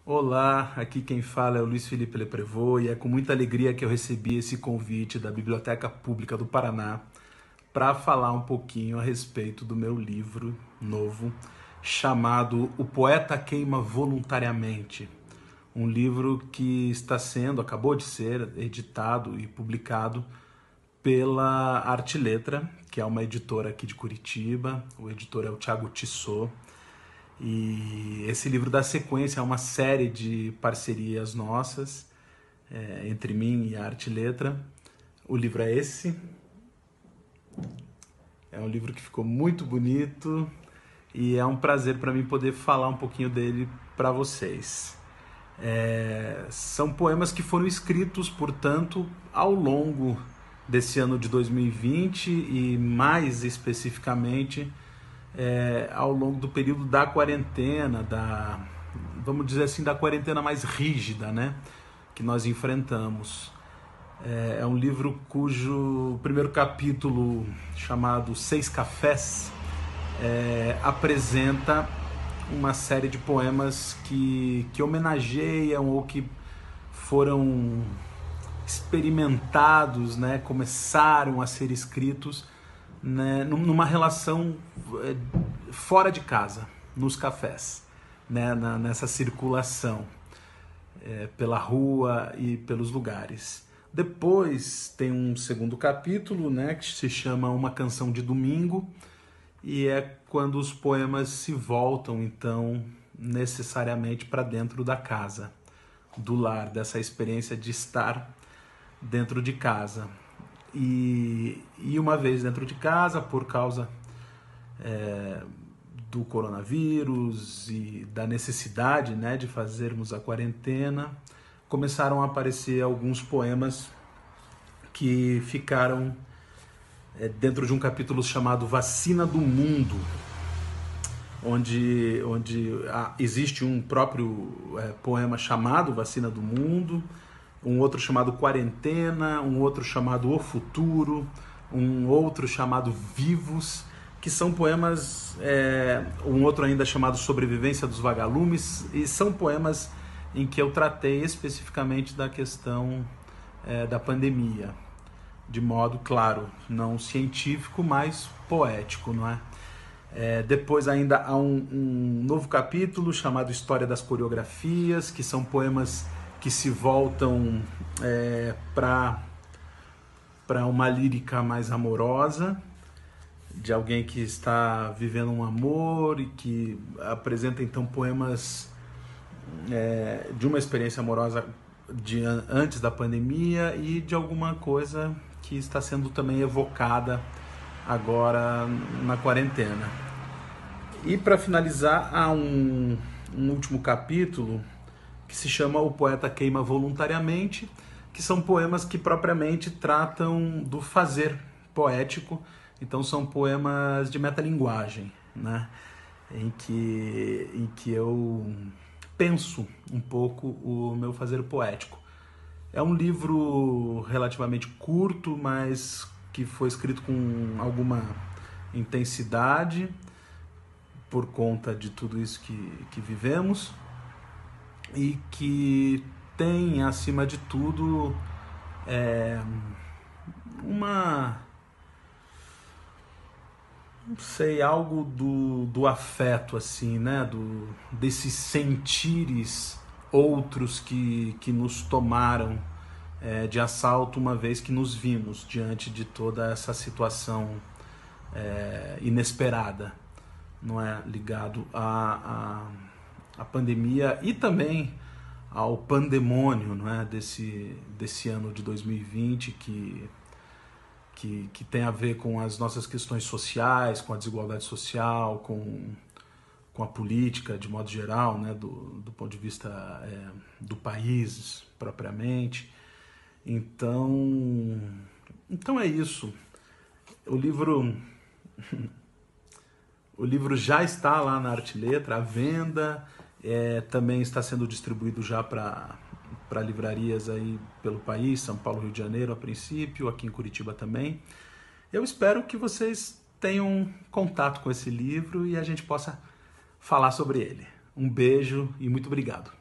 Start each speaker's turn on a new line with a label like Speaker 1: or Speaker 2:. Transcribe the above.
Speaker 1: Olá, aqui quem fala é o Luiz Felipe Leprevot e é com muita alegria que eu recebi esse convite da Biblioteca Pública do Paraná para falar um pouquinho a respeito do meu livro novo chamado O Poeta Queima Voluntariamente. Um livro que acabou de ser editado e publicado pela Arte Letra, que é uma editora aqui de Curitiba. O editor é o Thiago Tissot. E esse livro dá sequência a uma série de parcerias nossas, entre mim e a Arte Letra. O livro é esse. É um livro que ficou muito bonito e é um prazer para mim poder falar um pouquinho dele para vocês. São poemas que foram escritos, portanto, ao longo desse ano de 2020 e mais especificamente ao longo do período da quarentena, vamos dizer assim, da quarentena mais rígida, né, que nós enfrentamos. É um livro cujo primeiro capítulo, chamado Seis Cafés, apresenta uma série de poemas que homenageiam ou que foram experimentados, né, começaram a ser escritos, né, numa relação fora de casa, nos cafés, né, nessa circulação pela rua e pelos lugares. Depois tem um segundo capítulo, né, que se chama Uma Canção de Domingo, e é quando os poemas se voltam, então, necessariamente para dentro da casa, do lar, dessa experiência de estar dentro de casa. E uma vez dentro de casa, por causa do coronavírus e da necessidade, né, de fazermos a quarentena, começaram a aparecer alguns poemas que ficaram dentro de um capítulo chamado Vacina do Mundo, onde existe um próprio poema chamado Vacina do Mundo, um outro chamado Quarentena, um outro chamado O Futuro, um outro chamado Vivos, que são poemas, um outro ainda chamado Sobrevivência dos Vagalumes, e são poemas em que eu tratei especificamente da questão da pandemia, de modo, claro, não científico, mas poético, não é? Depois ainda há um novo capítulo chamado História das Coreografias, que são poemas que se voltam para uma lírica mais amorosa, de alguém que está vivendo um amor e que apresenta então poemas de uma experiência amorosa antes da pandemia e de alguma coisa que está sendo também evocada agora na quarentena. E para finalizar, há um último capítulo que se chama O Poeta Queima Voluntariamente, que são poemas que propriamente tratam do fazer poético. Então são poemas de metalinguagem, né? em que eu penso um pouco o meu fazer poético. É um livro relativamente curto, mas que foi escrito com alguma intensidade por conta de tudo isso que vivemos e que tem, acima de tudo, não sei, algo do afeto, assim, né? Desses sentires outros que nos tomaram de assalto uma vez que nos vimos diante de toda essa situação inesperada, não é? Ligado à pandemia e também ao pandemônio, não é? desse ano de 2020 que tem a ver com as nossas questões sociais, com a desigualdade social, com a política de modo geral, né, do ponto de vista do país propriamente. Então é isso. O livro já está lá na Arte Letra, à venda, também está sendo distribuído já para livrarias aí pelo país, São Paulo, Rio de Janeiro a princípio, aqui em Curitiba também. Eu espero que vocês tenham contato com esse livro e a gente possa falar sobre ele. Um beijo e muito obrigado.